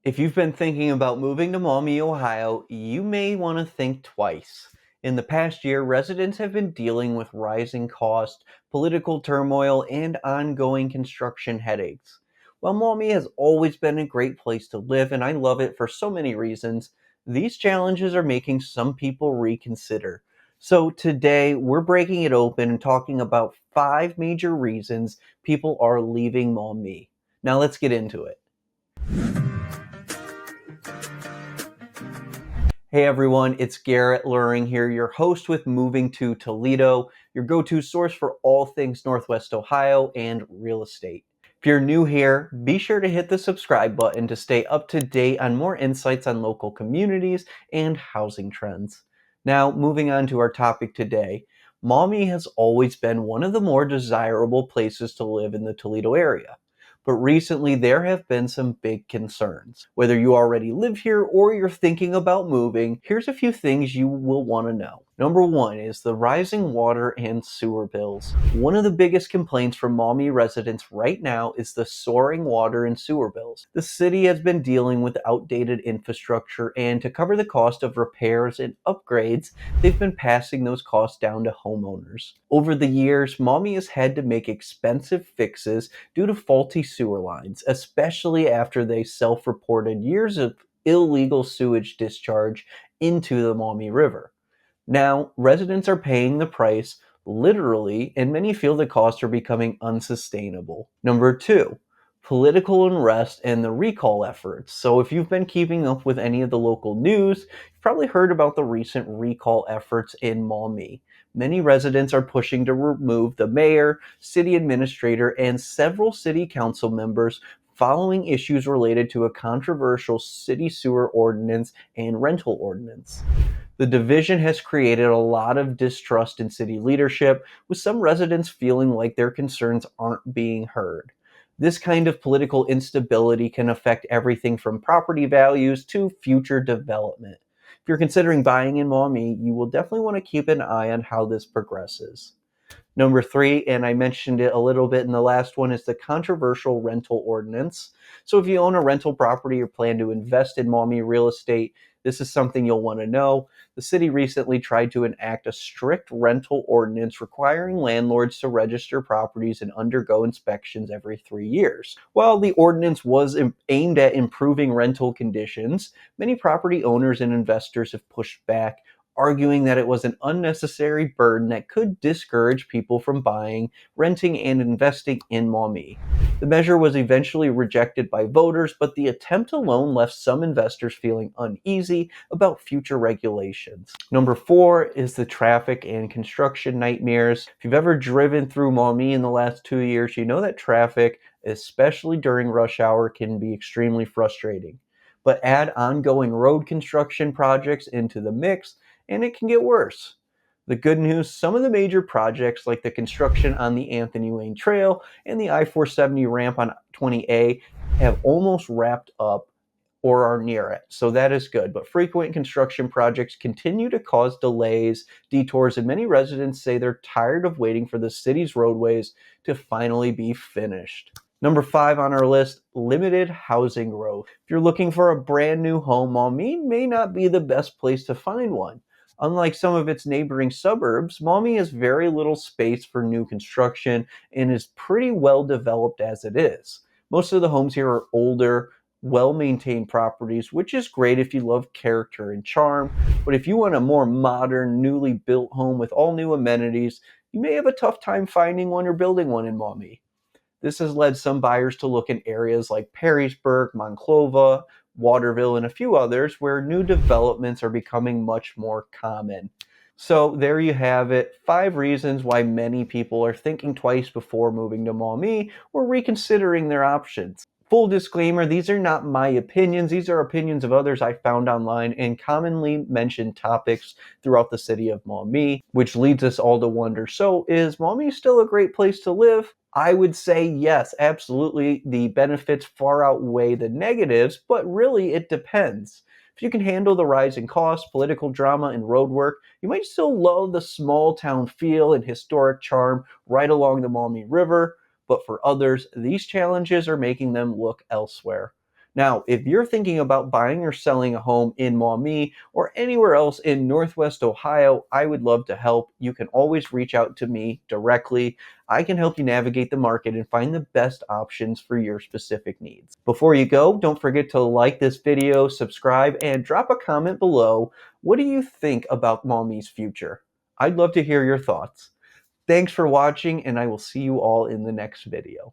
If you've been thinking about moving to Maumee, Ohio, you may want to think twice. In the past year, residents have been dealing with rising costs, political turmoil, and ongoing construction headaches. While Maumee has always been a great place to live, and I love it for so many reasons, these challenges are making some people reconsider. So today, we're breaking it open and talking about 5 major reasons people are leaving Maumee. Now let's get into it. Hey everyone, it's Garrett Luhring here, your host with Moving to Toledo, your go-to source for all things Northwest Ohio and real estate. If you're new here, be sure to hit the subscribe button to stay up to date on more insights on local communities and housing trends. Now, moving on to our topic today, Maumee has always been one of the more desirable places to live in the Toledo area. But recently, there have been some big concerns. Whether you already live here or you're thinking about moving, here's a few things you will want to know. Number one is the rising water and sewer bills. One of the biggest complaints from Maumee residents right now is the soaring water and sewer bills. The city has been dealing with outdated infrastructure, and to cover the cost of repairs and upgrades, they've been passing those costs down to homeowners. Over the years, Maumee has had to make expensive fixes due to faulty sewer lines, especially after they self-reported years of illegal sewage discharge into the Maumee River. Now, residents are paying the price literally, and many feel the costs are becoming unsustainable. Number two, political unrest and the recall efforts. So, if you've been keeping up with any of the local news, you've probably heard about the recent recall efforts in Maumee. Many residents are pushing to remove the mayor, city administrator, and several city council members following issues related to a controversial city sewer ordinance and rental ordinance. The division has created a lot of distrust in city leadership, with some residents feeling like their concerns aren't being heard. This kind of political instability can affect everything from property values to future development. If you're considering buying in Maumee, you will definitely want to keep an eye on how this progresses. Number three, and I mentioned it a little bit in the last one, is the controversial rental ordinance. So if you own a rental property or plan to invest in Maumee real estate, this is something you'll want to know. The city recently tried to enact a strict rental ordinance requiring landlords to register properties and undergo inspections every 3 years. While the ordinance was aimed at improving rental conditions, many property owners and investors have pushed back, arguing that it was an unnecessary burden that could discourage people from buying, renting, and investing in Maumee. The measure was eventually rejected by voters, but the attempt alone left some investors feeling uneasy about future regulations. Number four is the traffic and construction nightmares. If you've ever driven through Maumee in the last 2 years, you know that traffic, especially during rush hour, can be extremely frustrating. But add ongoing road construction projects into the mix, and it can get worse. The good news, some of the major projects like the construction on the Anthony Wayne Trail and the I-470 ramp on 20A have almost wrapped up or are near it. So that is good. But frequent construction projects continue to cause delays, detours, and many residents say they're tired of waiting for the city's roadways to finally be finished. Number five on our list, limited housing growth. If you're looking for a brand new home, Maumee may not be the best place to find one. Unlike some of its neighboring suburbs, Maumee has very little space for new construction and is pretty well developed as it is. Most of the homes here are older, well-maintained properties, which is great if you love character and charm. But if you want a more modern, newly built home with all new amenities, you may have a tough time finding one or building one in Maumee. This has led some buyers to look in areas like Perrysburg, Monclova, Waterville, and a few others where new developments are becoming much more common. So there you have it, 5 reasons why many people are thinking twice before moving to Maumee or reconsidering their options. Full disclaimer, these are not my opinions. These are opinions of others I found online and commonly mentioned topics throughout the city of Maumee, which leads us all to wonder, so is Maumee still a great place to live? I would say yes, absolutely. The benefits far outweigh the negatives, but really it depends. If you can handle the rising costs, political drama, and road work, you might still love the small town feel and historic charm right along the Maumee River. But for others, these challenges are making them look elsewhere. Now, if you're thinking about buying or selling a home in Maumee or anywhere else in Northwest Ohio, I would love to help. You can always reach out to me directly. I can help you navigate the market and find the best options for your specific needs. Before you go, don't forget to like this video, subscribe, and drop a comment below. What do you think about Maumee's future? I'd love to hear your thoughts. Thanks for watching, and I will see you all in the next video.